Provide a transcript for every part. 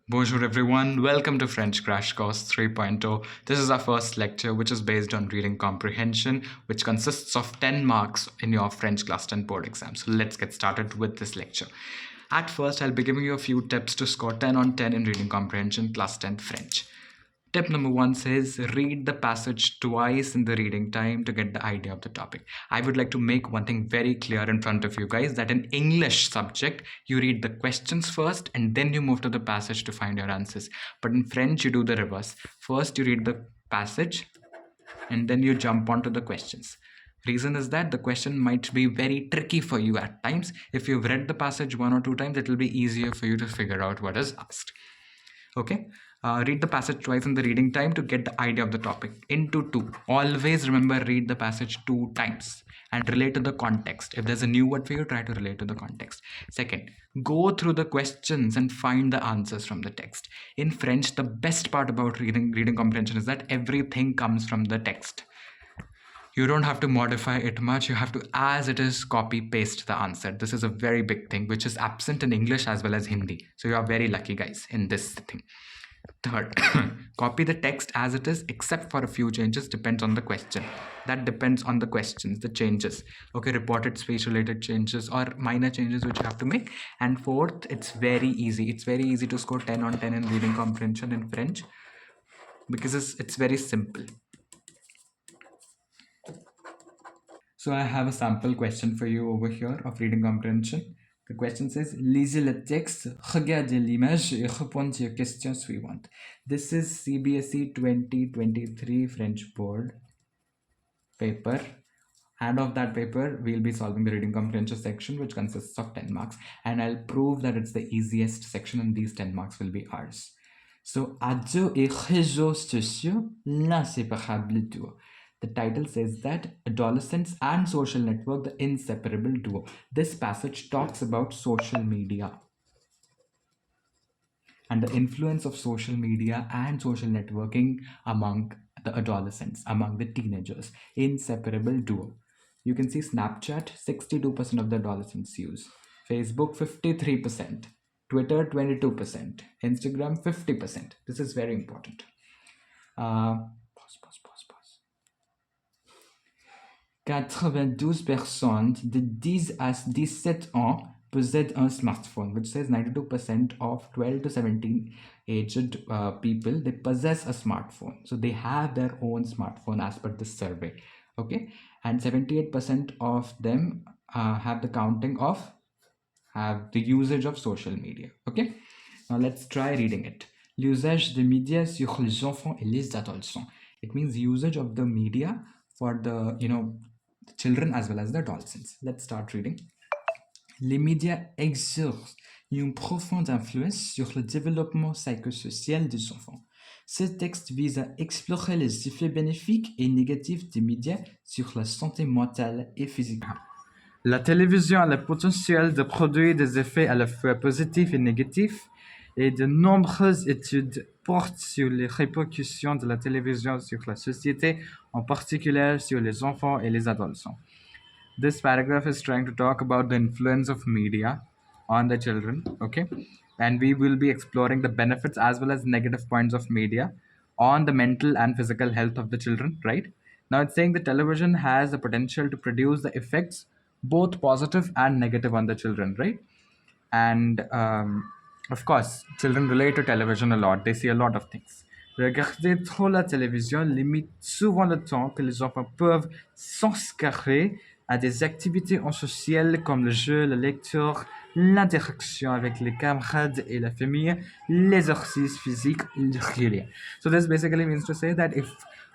Bonjour everyone, welcome to French Crash Course 3.0. This is our first lecture which is based on reading comprehension, which consists of 10 marks in your French class 10 board exam. So let's get started with this lecture. At first, I'll be giving you a few tips to score 10 on 10 in reading comprehension class 10 French. Tip number one says read the passage twice in the reading time to get the idea of the topic. I would like to make one thing very clear in front of you guys that in English subject, you read the questions first and then you move to the passage to find your answers. But in French, you do the reverse. First, you read the passage and then you jump onto the questions. Reason is that the question might be very tricky for you at times. If you've read the passage one or two times, it will be easier for you to figure out what is asked. Okay, read the passage twice in the reading time to get the idea of the topic. Into two, always remember read the passage two times and relate to the context. If there's a new word for you, try to relate to the context. Second, go through the questions and find the answers from the text. In French, the best part about reading comprehension is that everything comes from the text. You don't have to modify it much. You have to, as it is, copy paste the answer. This is a very big thing which is absent in English as well as Hindi. So you are very lucky guys in this thing. Third, copy the text as it is except for a few changes. Depends on the question. That depends on the questions, the changes. Okay, reported speech related changes or minor changes which you have to make. And fourth, it's very easy. It's very easy to score 10 on 10 in reading comprehension in French because it's very simple. So I have a sample question for you over here of reading comprehension. The question says, lisez le texte, regardez l'image et répondez aux questions suivantes. This is CBSE 2023 French board paper. And of that paper, we'll be solving the reading comprehension section, which consists of 10 marks. And I'll prove that it's the easiest section and these 10 marks will be ours. So, adieu et réseaux sociaux, l'inséparable duo. The title says that adolescents and social network, the inseparable duo. This passage talks about social media and the influence of social media and social networking among the adolescents, among the teenagers. Inseparable duo. You can see Snapchat, 62% of the adolescents use. Facebook, 53%. Twitter, 22%. Instagram, 50%. This is very important. Pause. 92% de 10 à 17 ans possèdent un smartphone, which says 92% of 12 to 17 aged people, they possess a smartphone. So they have their own smartphone as per this survey. Okay. And 78% of them have the usage of social media. Okay. Now let's try reading it. L'usage des médias sur les enfants et les adolescents. It means usage of the media for the children as well as the adolescents. Let's start reading. Les médias exercent une profonde influence sur le développement psychosocial des enfants. Ce texte vise à explorer les effets bénéfiques et négatifs des médias sur la santé mentale et physique. La télévision a le potentiel de produire des effets à la fois positifs et négatifs, et de nombreuses études portent sur les répercussions de la télévision sur la société, en particulier sur les enfants et les adolescents. This paragraph is trying to talk about the influence of media on the children, okay? And we will be exploring the benefits as well as negative points of media on the mental and physical health of the children, right? Now it's saying the television has the potential to produce the effects both positive and negative on the children, right? And of course, children relate to television a lot. They see a lot of things. Regarder trop la télévision limite souvent le temps que les enfants peuvent s'inscrire à des activités en social comme le jeu, la lecture, l'interaction avec les camarades et la famille, l'exercice physique régulier. So this basically means to say that if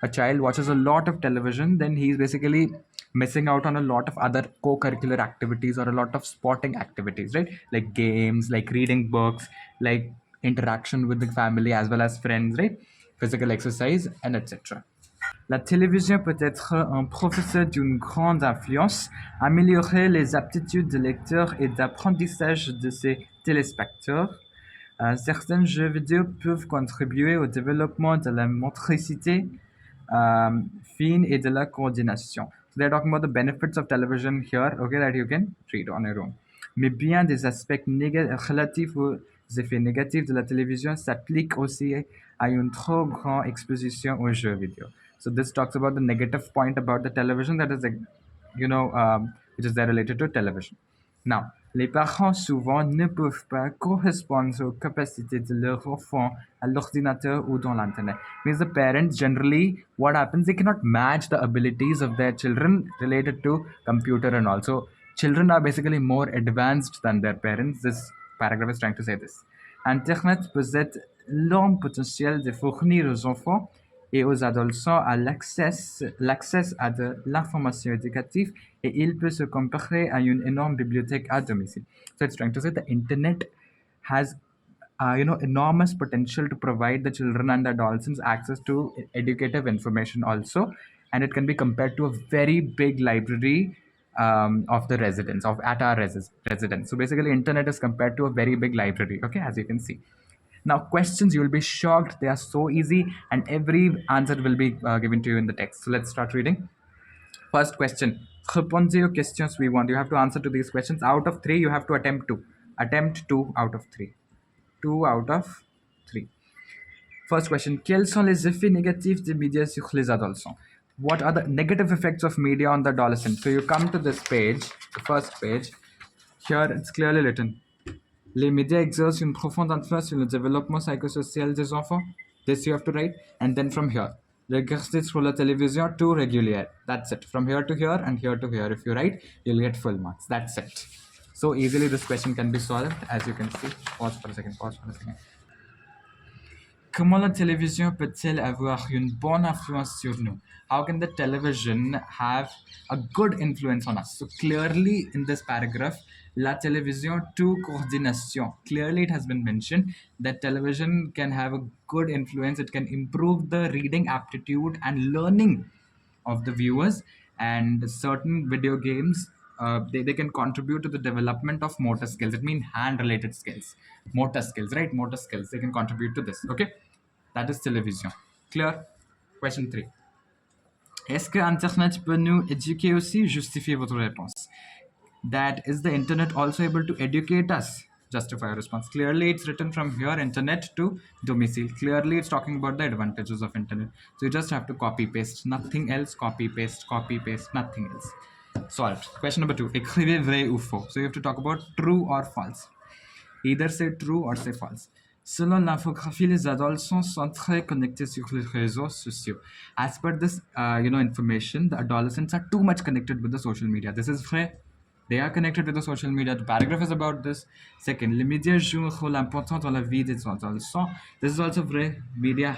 a child watches a lot of television, then he is basically missing out on a lot of other co-curricular activities or a lot of sporting activities, right? Like games, like reading books, like interaction with the family as well as friends, right? Physical exercise and etc. La télévision peut être un professeur d'une grande influence, améliorer les aptitudes de lecteur et d'apprentissage de ses téléspectateurs. Certains jeux vidéo peuvent contribuer au développement de la motricité fine et de la coordination. So they're talking about the benefits of television here, okay, that you can read on your own. Mais bien des aspects relatifs aux effets négatifs de la télévision s'appliquent aussi à une trop grande exposition aux jeux vidéo. So this talks about the negative point about the television that is, which is there related to television. Now, les parents souvent ne peuvent pas correspondre aux capacités de leur enfant à l'ordinateur ou dans l'internet. Means the parents generally, what happens, they cannot match the abilities of their children related to computer and all. So children are basically more advanced than their parents. This paragraph is trying to say this. Internet possède l'énorme potentiel de fournir aux enfants et aux adolescents à l'accès à de l'information éducative et il peut se comparer à une énorme bibliothèque à domicile. So it's trying to say the internet has enormous potential to provide the children and adolescents access to educative information also, and it can be compared to a very big library of the residence of at our residence. So basically internet is compared to a very big library, okay, as you can see. Now, questions, you will be shocked. They are so easy, and every answer will be given to you in the text. So let's start reading. First question. Répondez aux questions suivantes. You have to answer to these questions. Out of three, you have to attempt two. Attempt two out of three. Two out of three. First question. Quels sont les effets négatifs des médias sur les adolescents? What are the negative effects of media on the adolescent? So you come to this page, the first page. Here it's clearly written. Les médias exercent une profonde influence sur le développement psychosocial des enfants. This you have to write. And then from here. Regarder sur la télévision tout régulier. That's it. From here to here and here to here. If you write, you'll get full marks. That's it. So easily this question can be solved, as you can see. Pause for a second. Comment la télévision peut-elle avoir une bonne influence sur nous? How can the television have a good influence on us? So clearly in this paragraph, la télévision to coordination. Clearly it has been mentioned that television can have a good influence. It can improve the reading aptitude and learning of the viewers, and certain video games they can contribute to the development of motor skills. It means hand related skills, motor skills, right? Motor skills, they can contribute to this. Okay, that is television. Clear? Question 3. Est-ce que internet peut nous éduquer aussi? Justifiez votre réponse. That is the internet also able to educate us? Justify your response. Clearly it's written from here, internet to domicile. Clearly it's talking about the advantages of internet. So you just have to copy paste, nothing else. Copy paste, nothing else. Solved. Question number 2. Écrivez vrai ou faux. So you have to talk about true or false. Either say true or say false. Selon l'infographie, les adolescents sont très connectés sur les réseaux sociaux. As per this, information, the adolescents are too much connected with the social media. This is vrai. They are connected with the social media. The paragraph is about this. Second, les médias jouent un rôle important dans la vie des adolescents. This is also vrai. Media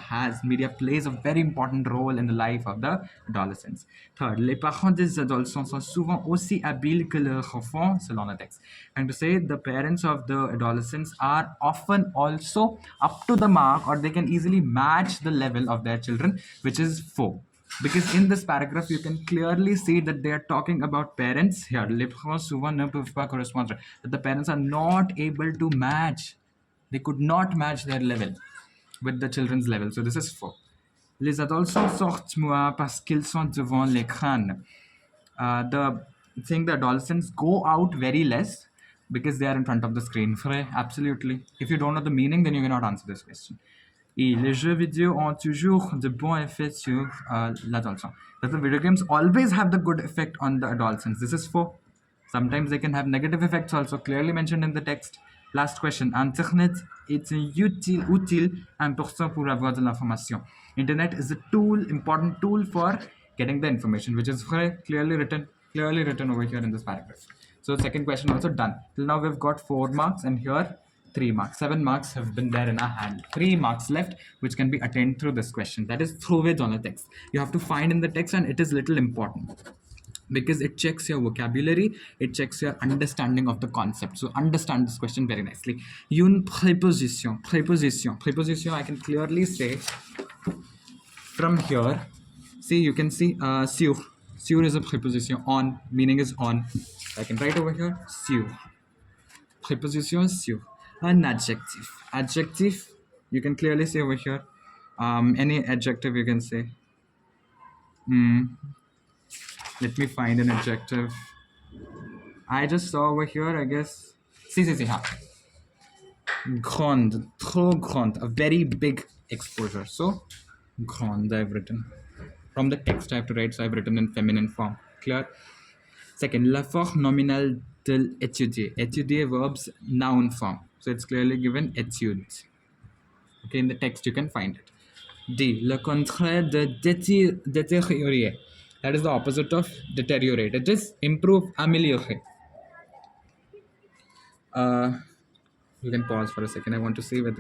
plays a very important role in the life of the adolescents. Third, les parents des adolescents sont souvent aussi habiles que leurs enfants, selon the text. And to say the parents of the adolescents are often also up to the mark, or they can easily match the level of their children, which is 4. Because in this paragraph, you can clearly see that they are talking about parents here. Les parents souvent ne peuvent pas correspondre. That the parents are not able to match. They could not match their level with the children's level. So this is 4. Les adolescents sortent moins parce qu'ils sont devant l'écran. The thing, the adolescents go out very less because they are in front of the screen. Frère, absolutely. If you don't know the meaning, then you cannot answer this question. Et les jeux vidéo ont toujours de bons effets sur l'adolescent. That the video games always have the good effect on the adolescents. This is 4. Sometimes they can have negative effects also, clearly mentioned in the text. Last question. Internet est utile important pour avoir de l'information. Internet is a important tool for getting the information, which is clearly written over here in this paragraph. So second question also done. Till now we've got 4 marks, and here 3 marks. 7 marks have been there in our hand. 3 marks left, which can be attained through this question. That is through on the text. You have to find in the text, and it is little important because it checks your vocabulary, it checks your understanding of the concept. So understand this question very nicely. Une préposition. Préposition, I can clearly say from here. See, you can see sur. Sur is a preposition. On, meaning is on. I can write over here, sur. Preposition sur. An adjective. Adjective, you can clearly say over here. Any adjective you can say. Let me find an adjective. I just saw over here, I guess. See, ha. Grande, trop grande, a very big exposure. So, grande, I've written. From the text I have to write, so I've written in feminine form. Clear? Second, la forme nominale de étudier. Étudier verbs noun form. So it's clearly given études. Okay, in the text you can find it. D. Le contraire de détériorer. That is the opposite of deteriorate. It is improve, améliorer. Uh, you can pause for a second. I want to see whether.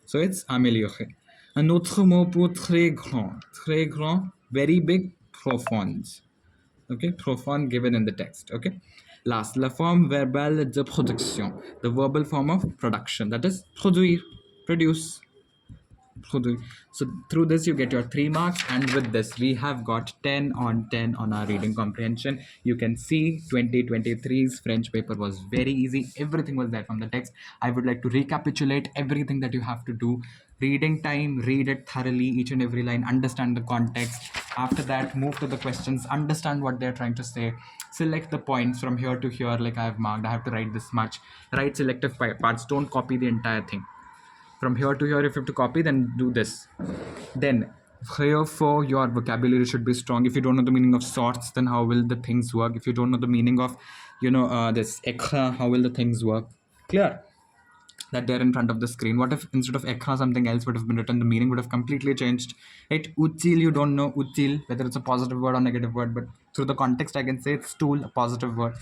So it's améliorer. Un autre mot pour très grand. Très grand, very big, profound. Okay, profound given in the text. Okay. Last, la forme verbale de production. The verbal form of production. That is produire, produce. So through this you get your 3 marks, and with this we have got 10 on 10 on our reading comprehension. You can see 2023's French paper was very easy. Everything was there from the text. I would like to recapitulate everything that you have to do. Reading time, read it thoroughly, each and every line, understand the context. After that, move to the questions, understand what they're trying to say, select the points from here to here. Like I have marked, I have to write this much. Write selective parts, don't copy the entire thing. From here to here, if you have to copy, then do this. Then here for your vocabulary should be strong. If you don't know the meaning of sorts, then how will the things work? If you don't know the meaning of this ekha, how will the things work? Clear that they're in front of the screen. What if instead of ekha something else would have been written? The meaning would have completely changed. Right? Util, you don't know util whether it's a positive word or negative word, but through the context I can say it's stool, a positive word.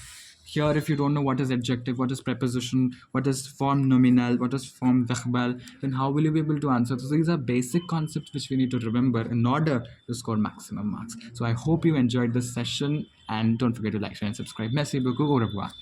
Here, if you don't know what is adjective, what is preposition, what is form nominal, what is form verbal, then how will you be able to answer? So these are basic concepts which we need to remember in order to score maximum marks. So I hope you enjoyed this session, and don't forget to like, share, and subscribe. Merci beaucoup. Au revoir.